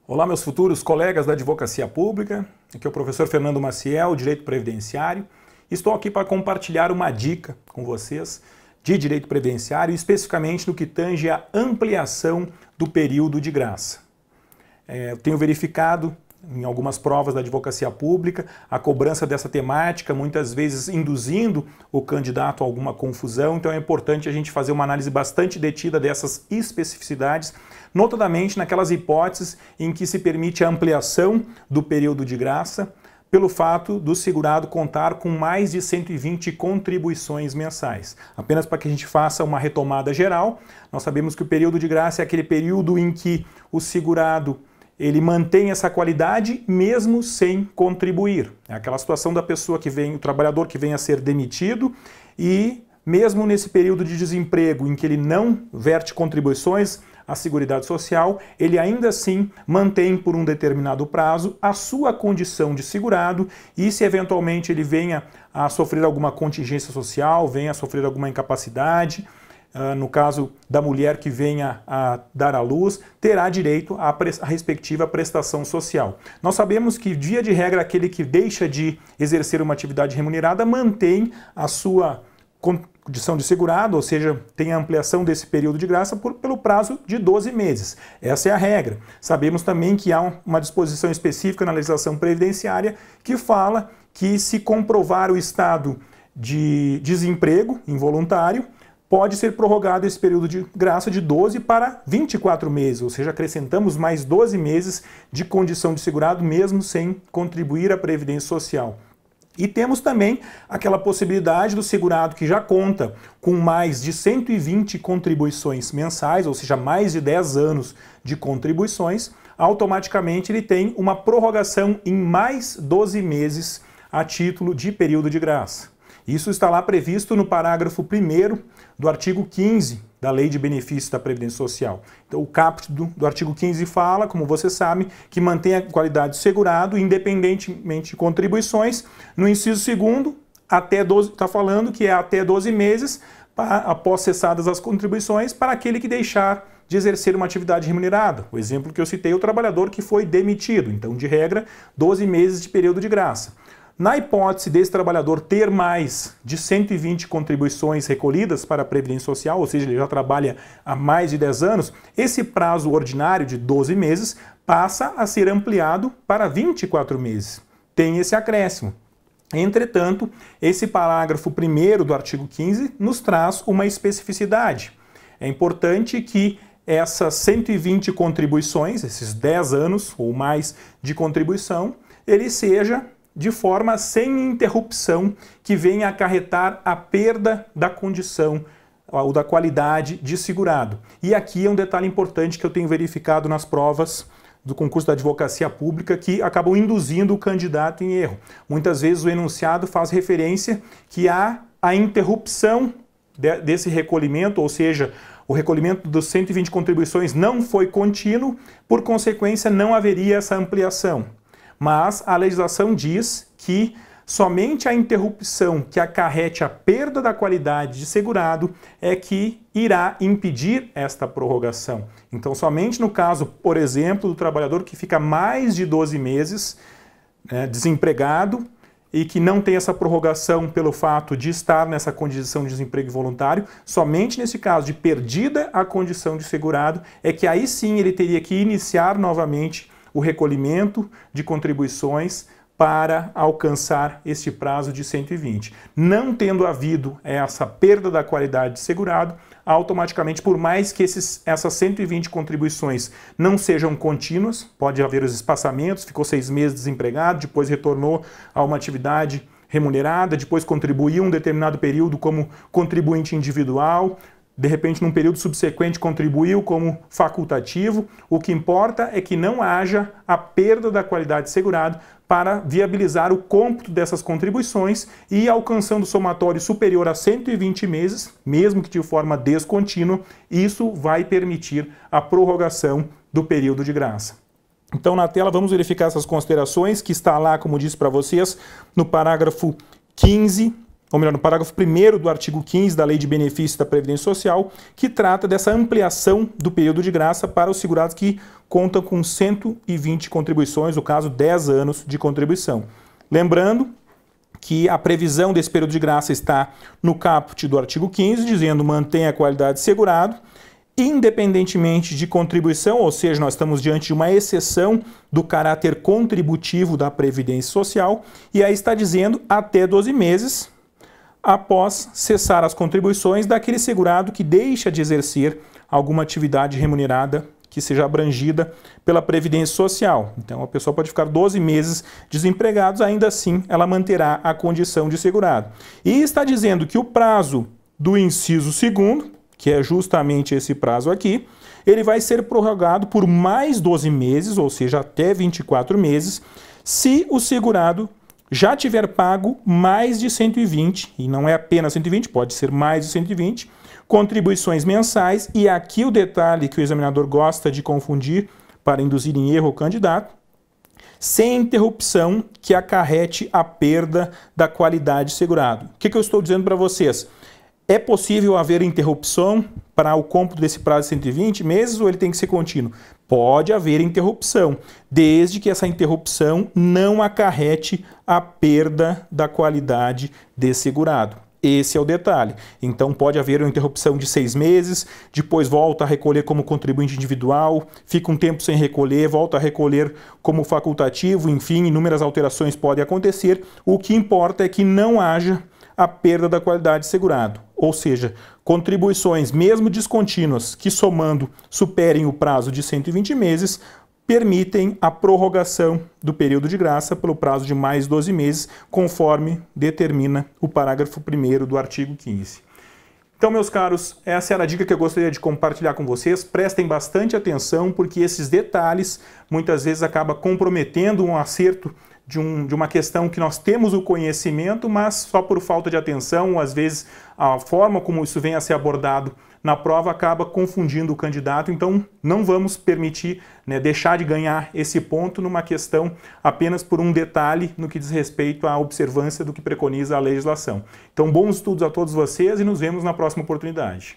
Olá, meus futuros colegas da Advocacia Pública, aqui é o professor Fernando Maciel, Direito Previdenciário. Estou aqui para compartilhar uma dica com vocês de Direito Previdenciário, especificamente no que tange à ampliação do período de graça. Eu tenho verificado em algumas provas da Advocacia Pública a cobrança dessa temática, muitas vezes induzindo o candidato a alguma confusão, então é importante a gente fazer uma análise bastante detida dessas especificidades, notadamente naquelas hipóteses em que se permite a ampliação do período de graça pelo fato do segurado contar com mais de 120 contribuições mensais. Apenas para que a gente faça uma retomada geral, nós sabemos que o período de graça é aquele período em que o segurado ele mantém essa qualidade mesmo sem contribuir. É aquela situação da pessoa que vem, o trabalhador que vem a ser demitido e mesmo nesse período de desemprego em que ele não verte contribuições à Seguridade Social, ele ainda assim mantém por um determinado prazo a sua condição de segurado e se eventualmente ele venha a sofrer alguma contingência social, venha a sofrer alguma incapacidade, no caso da mulher que venha a dar à luz, terá direito à respectiva prestação social. Nós sabemos que, via de regra, aquele que deixa de exercer uma atividade remunerada mantém a sua condição de segurado, ou seja, tem a ampliação desse período de graça pelo prazo de 12 meses. Essa é a regra. Sabemos também que há uma disposição específica na legislação previdenciária que fala que, se comprovar o estado de desemprego involuntário, pode ser prorrogado esse período de graça de 12 para 24 meses, ou seja, acrescentamos mais 12 meses de condição de segurado mesmo sem contribuir à Previdência Social. E temos também aquela possibilidade do segurado que já conta com mais de 120 contribuições mensais, ou seja, mais de 10 anos de contribuições, automaticamente ele tem uma prorrogação em mais 12 meses a título de período de graça. Isso está lá previsto no parágrafo 1º do artigo 15 da Lei de Benefícios da Previdência Social. Então, o caput do artigo 15 fala, como você sabe, que mantém a qualidade de segurado independentemente de contribuições. No inciso 2º, está falando que é até 12 meses após cessadas as contribuições para aquele que deixar de exercer uma atividade remunerada. O exemplo que eu citei, o trabalhador que foi demitido. Então, de regra, 12 meses de período de graça. Na hipótese desse trabalhador ter mais de 120 contribuições recolhidas para a Previdência Social, ou seja, ele já trabalha há mais de 10 anos, esse prazo ordinário de 12 meses passa a ser ampliado para 24 meses. Tem esse acréscimo. Entretanto, esse parágrafo 1º do artigo 15 nos traz uma especificidade. É importante que essas 120 contribuições, esses 10 anos ou mais de contribuição, ele seja de forma sem interrupção, que venha acarretar a perda da condição ou da qualidade de segurado. E aqui é um detalhe importante que eu tenho verificado nas provas do concurso da Advocacia Pública que acabam induzindo o candidato em erro. Muitas vezes o enunciado faz referência que há a interrupção desse recolhimento, ou seja, o recolhimento dos 120 contribuições não foi contínuo, por consequência não haveria essa ampliação. Mas a legislação diz que somente a interrupção que acarrete a perda da qualidade de segurado é que irá impedir esta prorrogação. Então, somente no caso, por exemplo, do trabalhador que fica mais de 12 meses desempregado e que não tem essa prorrogação pelo fato de estar nessa condição de desemprego voluntário, somente nesse caso de perdida a condição de segurado é que aí sim ele teria que iniciar novamente o recolhimento de contribuições para alcançar este prazo de 120. Não tendo havido essa perda da qualidade de segurado, automaticamente, por mais que essas 120 contribuições não sejam contínuas, pode haver os espaçamentos, ficou 6 meses desempregado, depois retornou a uma atividade remunerada, depois contribuiu um determinado período como contribuinte individual, de repente, num período subsequente, contribuiu como facultativo. O que importa é que não haja a perda da qualidade de segurado para viabilizar o cômputo dessas contribuições e, alcançando somatório superior a 120 meses, mesmo que de forma descontínua, isso vai permitir a prorrogação do período de graça. Então, na tela, vamos verificar essas considerações que está lá, como disse para vocês, no parágrafo 15, ou melhor, no parágrafo 1º do artigo 15 da Lei de Benefícios da Previdência Social, que trata dessa ampliação do período de graça para os segurados que contam com 120 contribuições, no caso, 10 anos de contribuição. Lembrando que a previsão desse período de graça está no caput do artigo 15, dizendo mantenha a qualidade de segurado, independentemente de contribuição, ou seja, nós estamos diante de uma exceção do caráter contributivo da Previdência Social, e aí está dizendo até 12 meses após cessar as contribuições daquele segurado que deixa de exercer alguma atividade remunerada que seja abrangida pela Previdência Social. Então, a pessoa pode ficar 12 meses desempregados, ainda assim ela manterá a condição de segurado. E está dizendo que o prazo do inciso 2º, que é justamente esse prazo aqui, ele vai ser prorrogado por mais 12 meses, ou seja, até 24 meses, se o segurado já tiver pago mais de 120, e não é apenas 120, pode ser mais de 120, contribuições mensais, e aqui o detalhe que o examinador gosta de confundir para induzir em erro o candidato, sem interrupção que acarrete a perda da qualidade de segurado. O que eu estou dizendo para vocês? É possível haver interrupção para o cômputo desse prazo de 120 meses ou ele tem que ser contínuo? Pode haver interrupção, desde que essa interrupção não acarrete a perda da qualidade de segurado. Esse é o detalhe. Então pode haver uma interrupção de 6 meses, depois volta a recolher como contribuinte individual, fica um tempo sem recolher, volta a recolher como facultativo, enfim, inúmeras alterações podem acontecer. O que importa é que não haja a perda da qualidade de segurado, ou seja, contribuições mesmo descontínuas que somando superem o prazo de 120 meses, permitem a prorrogação do período de graça pelo prazo de mais 12 meses, conforme determina o parágrafo 1º do artigo 15. Então, meus caros, essa era a dica que eu gostaria de compartilhar com vocês. Prestem bastante atenção, porque esses detalhes muitas vezes acabam comprometendo um acerto de uma questão que nós temos o conhecimento, mas só por falta de atenção, às vezes a forma como isso vem a ser abordado na prova acaba confundindo o candidato. Então não vamos permitir, deixar de ganhar esse ponto numa questão apenas por um detalhe no que diz respeito à observância do que preconiza a legislação. Então bons estudos a todos vocês e nos vemos na próxima oportunidade.